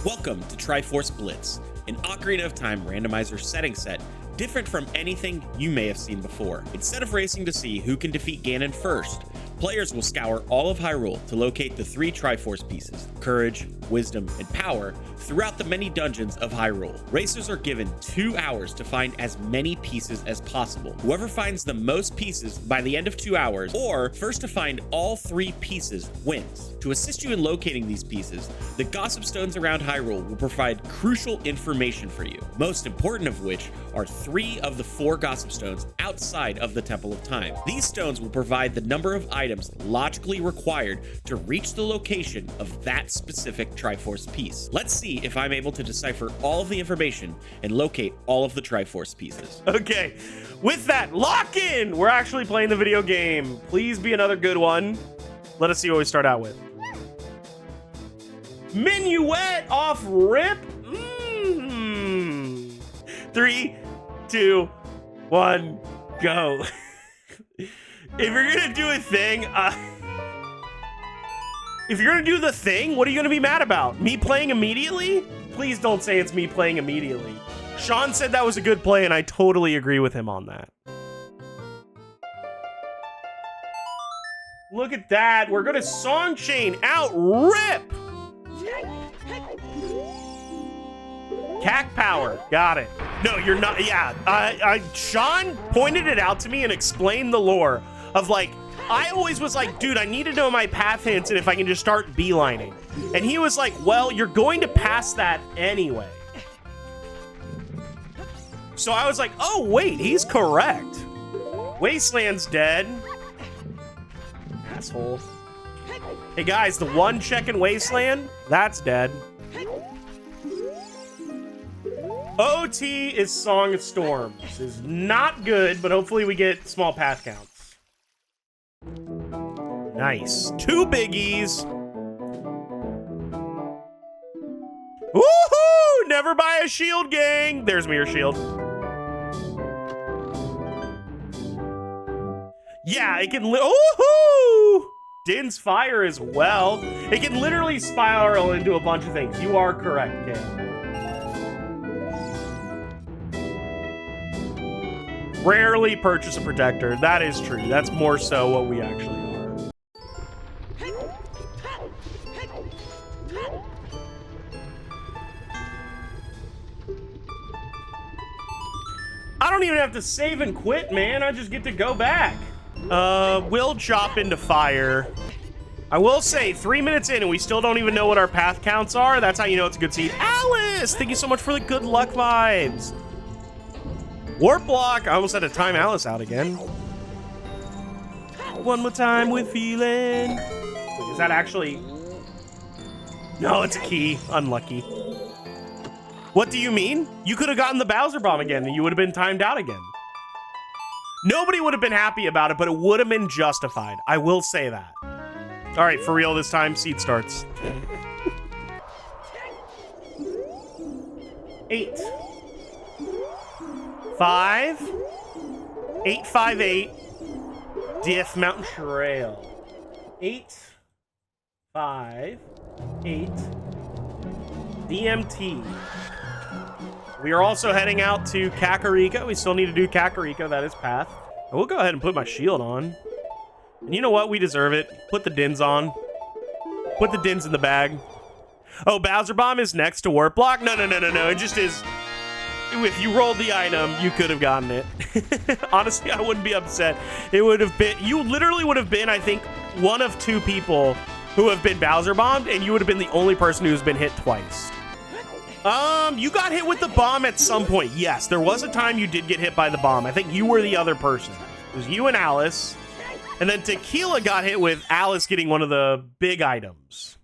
Welcome to Triforce Blitz, an Ocarina of Time Randomizer setting set different from anything you may have seen before. Instead of racing to see who can defeat Ganon first, players will scour all of Hyrule to locate the 3 Triforce pieces, Courage, Wisdom, and Power, throughout the many dungeons of Hyrule. Racers are given 2 hours to find as many pieces as possible. Whoever finds the most pieces by the end of 2 hours, or first to find all 3 pieces, wins. To assist you in locating these pieces, the Gossip Stones around Hyrule will provide crucial information for you, most important of which are 3 of the 4 Gossip Stones outside of the Temple of Time. These stones will provide the number of items logically required to reach the location of that specific Triforce piece. Let's see if I'm able to decipher all of the information and locate all of the Triforce pieces. Okay, with that, lock in! We're actually playing the video game. Please be another good one. Let us see what we start out with. Minuet off rip? 3, 2, 1, go. If you're gonna do a thing, if you're gonna do the thing, what are you gonna be mad about? Me playing immediately? Please don't say it's me playing immediately. Sean said that was a good play, and I totally agree with him on that. Look at that. We're gonna Song Chain out rip. Cack power. Got it. No, you're not. Yeah. Sean pointed it out to me and explained the lore of, like, I always was like, dude, I need to know my path hints and if I can just start beelining. And he was like, well, you're going to pass that anyway. So I was like, oh, wait, he's correct. Wasteland's dead. Asshole. Hey, guys, the one checking Wasteland, that's dead. OT is Song of Storms. This is not good, but hopefully we get small path counts. Nice. 2 biggies. Woohoo! Never buy a shield, gang. There's Mirror Shield. Yeah, it can. Woohoo! Din's Fire as well. It can literally spiral into a bunch of things. You are correct, gang. Rarely purchase a protector. That is true. That's more so what we actually are. I don't even have to save and quit, man. I just get to go back. We'll chop into fire. I will say, 3 minutes in and we still don't even know what our path counts are. That's how you know it's a good seed. Alice, thank you so much for the good luck vibes. Warp block. I almost had to time Alice out again. One more time with feeling. Wait, is that actually? No, it's a key. Unlucky. What do you mean? You could have gotten the Bowser Bomb again and you would have been timed out again. Nobody would have been happy about it, but it would have been justified. I will say that. All right, for real this time, seed starts. 8. 5. 858. Death Mountain Trail. 8. 5. 8. DMT. We are also heading out to Kakariko. We still need to do Kakariko. That is path. I will go ahead and put my shield on. And you know what? We deserve it. Put the Dins on. Put the Dins in the bag. Oh, Bowser Bomb is next to Warp Block? No. It just is. If you rolled the item, you could have gotten it. Honestly, I wouldn't be upset. It would have been. You literally would have been, I think, one of 2 people who have been Bowser Bombed, and you would have been the only person who's been hit twice. You got hit with the bomb at some point. Yes, there was a time you did get hit by the bomb. I think you were the other person. It was you and Alice. And then Tequila got hit with Alice getting one of the big items.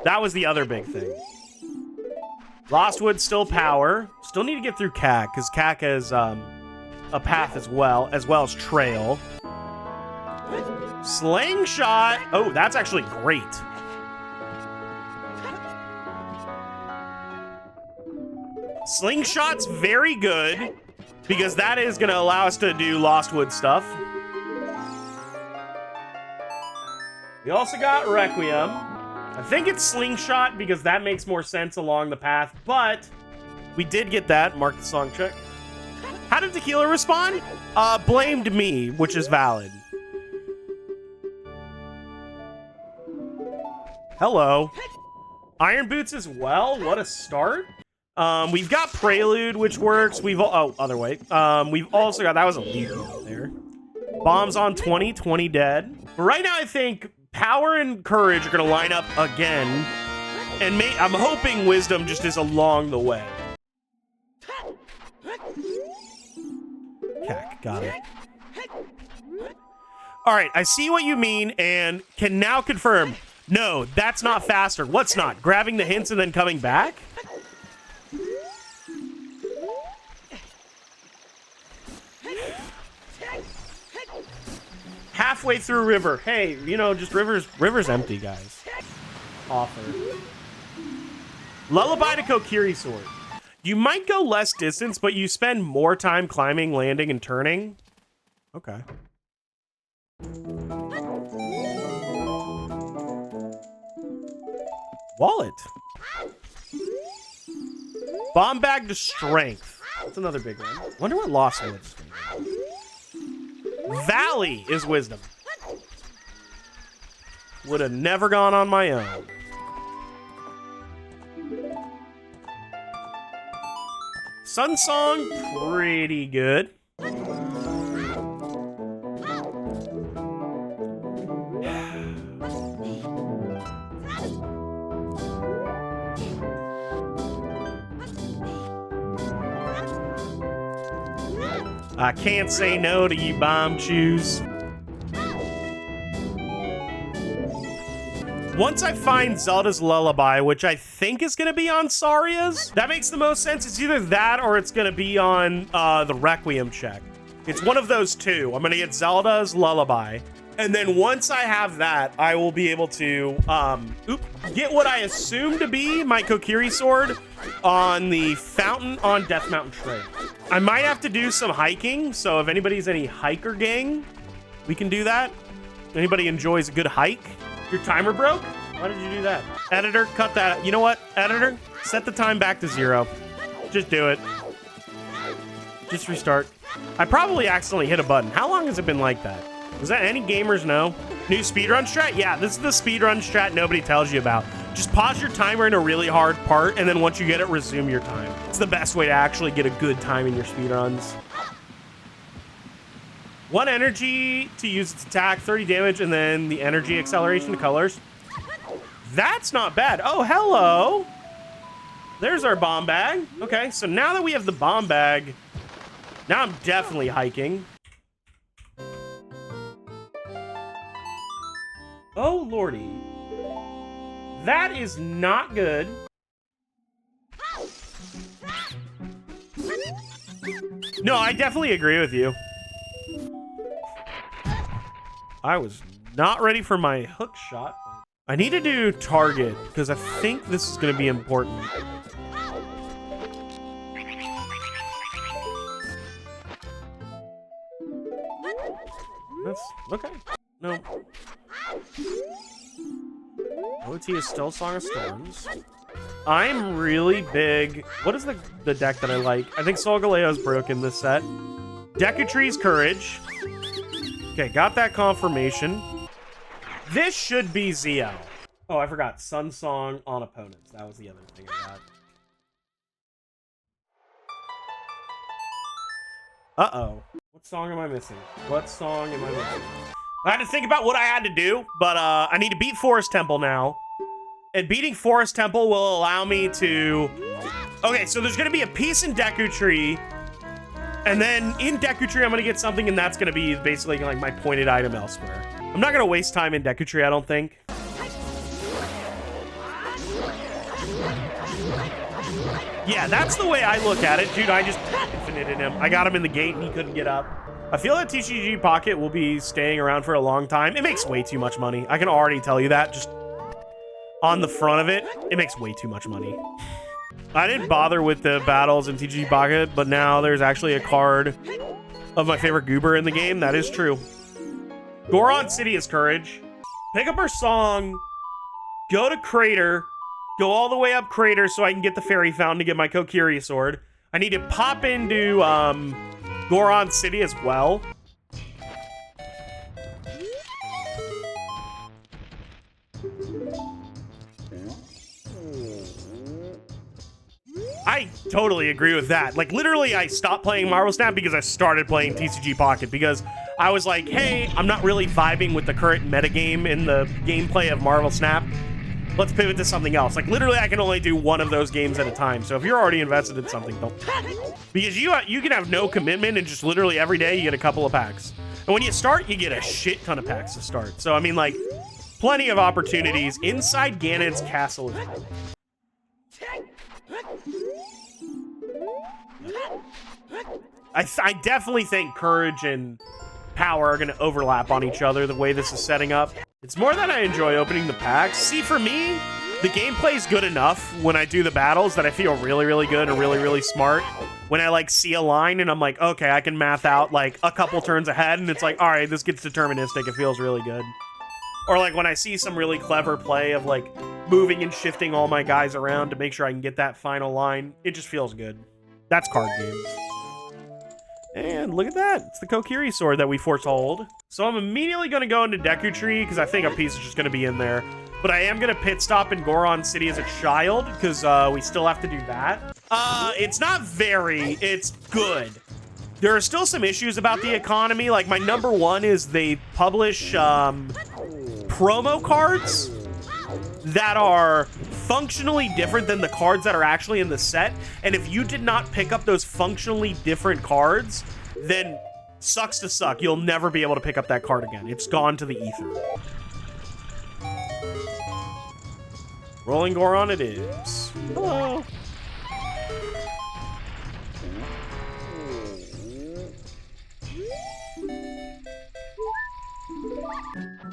That was the other big thing. Lostwood still power. Still need to get through Cack, because Cack has a path as well as Trail. Slingshot. Oh, that's actually great. Slingshot's very good because that is going to allow us to do Lostwood stuff. We also got Requiem. I think it's slingshot because that makes more sense along the path, but we did get that. Mark the song check. How did Tequila respond? Blamed me, which is valid. Hello. Iron Boots as well. What a start. We've got Prelude, which works. Other way. We've also got, that was a leader out there. Bombs on 20, 20 dead. But right now, I think Power and Courage are going to line up again. And I'm hoping Wisdom just is along the way. Cack, got it. All right, I see what you mean and can now confirm. No, that's not faster. What's not? Grabbing the hints and then coming back? Halfway through river. Hey, you know, just river's empty, guys. Offer. Lullaby to Kokiri Sword. You might go less distance, but you spend more time climbing, landing, and turning. Okay. Wallet. Bomb bag to strength. That's another big one. Wonder what Lost Woods. Valley is wisdom. Would have never gone on my own. Sun Song, pretty good. I can't say no to you, bomb shoes. Once I find Zelda's Lullaby, which I think is going to be on Saria's, that makes the most sense. It's either that or it's going to be on the Requiem check. It's one of those two. I'm going to get Zelda's Lullaby. And then once I have that, I will be able to get what I assume to be my Kokiri Sword on the fountain on Death Mountain Trail. I might have to do some hiking, so if anybody's any hiker gang, we can do that. Anybody enjoys a good hike? Your timer broke? Why did you do that? Editor, cut that. You know what? Editor, set the time back to 0. Just do it. Just restart. I probably accidentally hit a button. How long has it been like that? Does that any gamers know? New speedrun strat? Yeah, this is the speedrun strat nobody tells you about. Just pause your timer in a really hard part, and then once you get it, resume your time. It's the best way to actually get a good time in your speedruns. 1 energy to use its attack, 30 damage, and then the energy acceleration to colors. That's not bad. Oh, hello. There's our bomb bag. Okay, so now that we have the bomb bag, now I'm definitely hiking. Oh, lordy. That is not good. No, I definitely agree with you. I was not ready for my hook shot. I need to do target because I think this is going to be important. That's okay. No. OT is still Song of Storms. I'm really big. What is the deck that I like? I think Solgaleo's broken this set. Decutree's Courage. Okay, got that confirmation. This should be ZL. Oh, I forgot. Sun Song on opponents. That was the other thing I got. Uh-oh. What song am I missing? What song am I missing? I had to think about what I had to do, but I need to beat Forest Temple now. And beating Forest Temple will allow me to... Okay, so there's going to be a piece in Deku Tree. And then in Deku Tree, I'm going to get something, and that's going to be basically like my pointed item elsewhere. I'm not going to waste time in Deku Tree, I don't think. Yeah, that's the way I look at it. Dude, I just infinited him. I got him in the gate, and he couldn't get up. I feel that TCG Pocket will be staying around for a long time. It makes way too much money. I can already tell you that. Just on the front of it, it makes way too much money. I didn't bother with the battles in TCG Pocket, but now there's actually a card of my favorite goober in the game. That is true. Goron City is Courage. Pick up her song go to Crater, go all the way up Crater so I can get the Fairy Fountain to get my Kokiri sword. I need to pop into Goron City as well. I totally agree with that. Like, literally, I stopped playing Marvel Snap because I started playing TCG Pocket because I was like, hey, I'm not really vibing with the current metagame in the gameplay of Marvel Snap. Let's pivot to something else. Like, literally, I can only do one of those games at a time. So if you're already invested in something, don't. Because you can have no commitment and just literally every day you get a couple of packs. And when you start, you get a shit ton of packs to start. So, I mean, like, plenty of opportunities inside Ganon's castle. I definitely think Courage and Power are going to overlap on each other the way this is setting up. It's more that I enjoy opening the packs. See, for me, the gameplay is good enough when I do the battles that I feel really, really good and really, really smart. When I, like, see a line and I'm like, okay, I can math out, like, a couple turns ahead, and it's like, all right, this gets deterministic. It feels really good. Or, like, when I see some really clever play of, like, moving and shifting all my guys around to make sure I can get that final line, it just feels good. That's card games. And look at that. It's the Kokiri sword that we foretold. So I'm immediately going to go into Deku Tree because I think a piece is just going to be in there. But I am going to pit stop in Goron City as a child because we still have to do that. It's not very. It's good. There are still some issues about the economy. Like, my number one is they publish promo cards that are functionally different than the cards that are actually in the set. And if you did not pick up those functionally different cards, then sucks to suck. You'll never be able to pick up that card again. It's gone to the ether. Rolling Goron it is. Hello.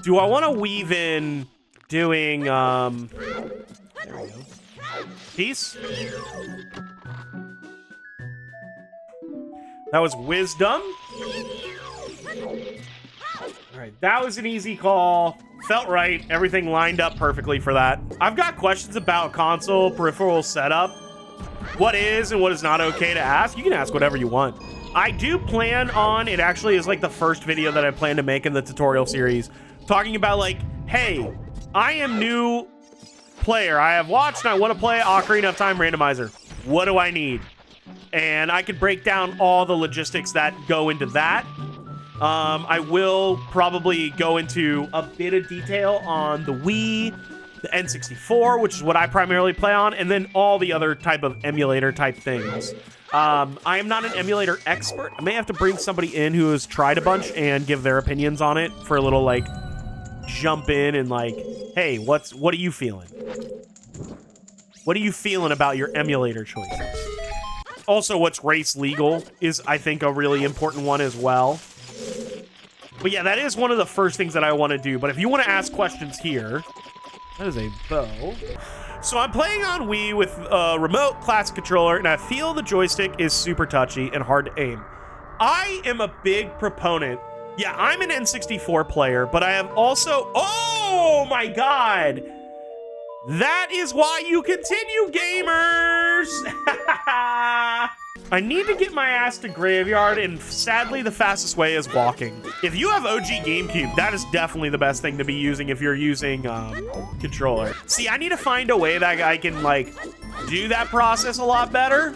Do I want to weave in doing, there we go. Peace. That was Wisdom. All right, that was an easy call. Felt right. Everything lined up perfectly for that. I've got questions about console peripheral setup. What is and what is not okay to ask? You can ask whatever you want. I do plan on, it actually is like the first video that I plan to make in the tutorial series, talking about like, hey, I am new player. I have watched and I want to play Ocarina of Time Randomizer. What do I need? And I could break down all the logistics that go into that. I will probably go into a bit of detail on the Wii, the N64, which is what I primarily play on, and then all the other type of emulator type things. I am not an emulator expert. I may have to bring somebody in who has tried a bunch and give their opinions on it for a little, like, jump in and, like, hey, what are you feeling? What are you feeling about your emulator choices? Also, what's race legal is, I think, a really important one as well. But yeah, that is one of the first things that I want to do. But if you want to ask questions here, that is a bow. So I'm playing on Wii with a remote classic controller, and I feel the joystick is super touchy and hard to aim. I am a big proponent. Yeah, I'm an N64 player, but I have also... Oh my god! That is why you continue, gamers! I need to get my ass to Graveyard, and sadly, the fastest way is walking. If you have OG GameCube, that is definitely the best thing to be using if you're using controller. See, I need to find a way that I can, like, do that process a lot better.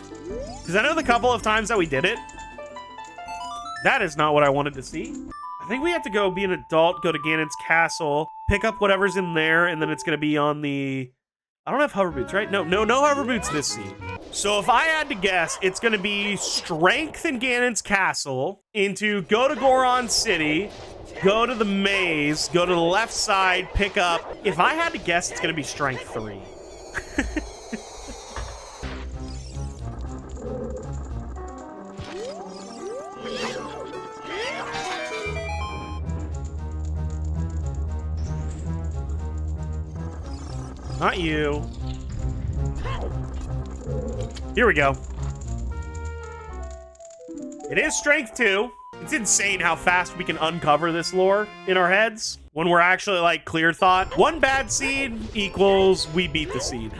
Because I know the couple of times that we did it, that is not what I wanted to see. I think we have to go be an adult, go to Ganon's castle, pick up whatever's in there, and then it's going to be on the... I don't have hover boots, right? No hover boots this seat. So if I had to guess, it's going to be strength in Ganon's castle, into go to Goron City, go to the maze, go to the left side, pick up... If I had to guess, it's going to be strength 3. Not you. Here we go. It is strength 2. It's insane how fast we can uncover this lore in our heads when we're actually like clear thought. One bad seed equals we beat the seed.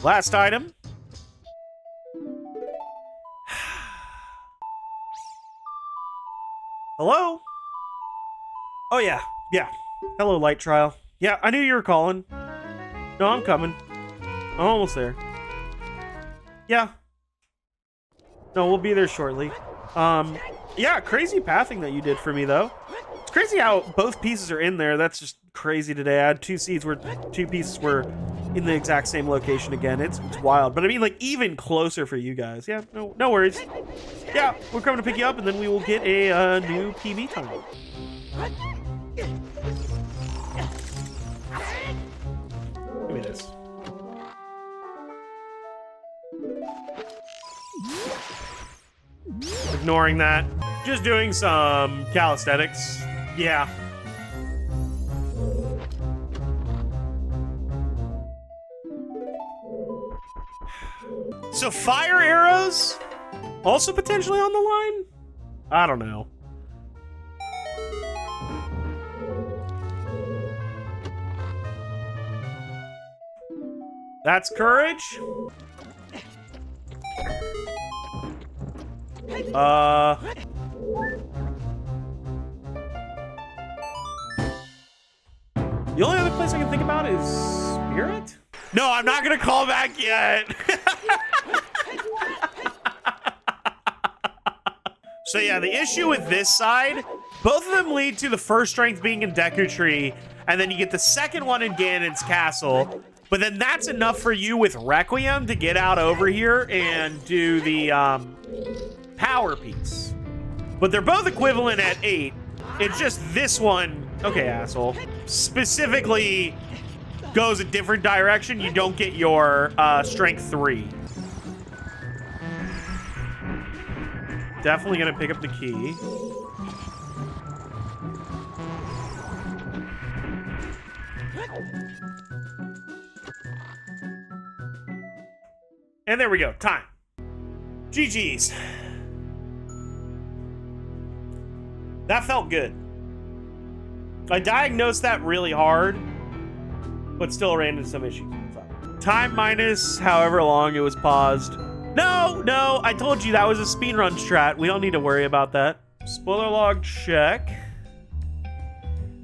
Last item. Hello? Oh, yeah. Yeah. Hello, Light Trial. Yeah, I knew you were calling. No, I'm coming. I'm almost there. Yeah. No, we'll be there shortly. Yeah, crazy pathing that you did for me, though. It's crazy how both pieces are in there. That's just crazy today. I had two seeds where two pieces were in the exact same location again. It's wild. But I mean, like, even closer for you guys. Yeah, no worries. Yeah, we're coming to pick you up, and then we will get a new PB time. Give me this. Ignoring that. Just doing some calisthenics. Yeah. So fire arrows also potentially on the line? I don't know. That's courage. The only other place I can think about is Spirit? No, I'm not gonna call back yet. So yeah, the issue with this side, both of them lead to the first strength being in Deku Tree, and then you get the second one in Ganon's Castle. But then that's enough for you with Requiem to get out over here and do the power piece. But they're both equivalent at 8. It's just this one, okay, asshole, specifically goes a different direction. You don't get your strength 3. Definitely gonna pick up the key. And there we go, time. GG's. That felt good. I diagnosed that really hard, but still ran into some issues. Time minus however long it was paused. No, I told you that was a speedrun strat. We don't need to worry about that. Spoiler log check.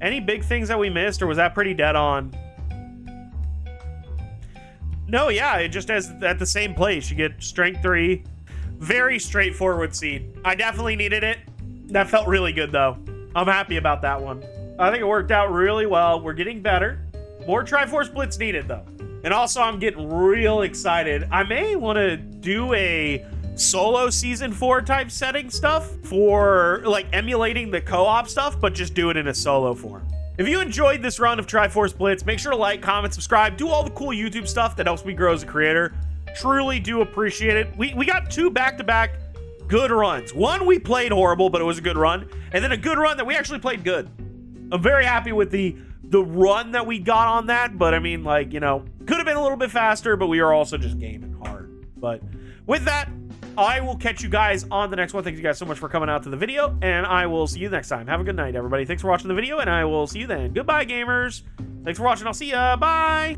Any big things that we missed, or was that pretty dead on? No, yeah, it just has at the same place. You get strength 3. Very straightforward seed. I definitely needed it. That felt really good, though. I'm happy about that one. I think it worked out really well. We're getting better. More Triforce Blitz needed, though. And also, I'm getting real excited. I may want to do a solo Season 4 type setting stuff for, like, emulating the co-op stuff, but just do it in a solo form. If you enjoyed this run of Triforce Blitz, make sure to like, comment, subscribe, do all the cool YouTube stuff that helps me grow as a creator. Truly do appreciate it. We got 2 back-to-back good runs. One we played horrible, but it was a good run. And then a good run that we actually played good. I'm very happy with the run that we got on that. But I mean, like, you know, could have been a little bit faster, but we are also just gaming hard. But with that, I will catch you guys on the next one. Thank you guys so much for coming out to the video, and I will see you next time. Have a good night, everybody. Thanks for watching the video, and I will see you then. Goodbye, gamers. Thanks for watching. I'll see ya. Bye.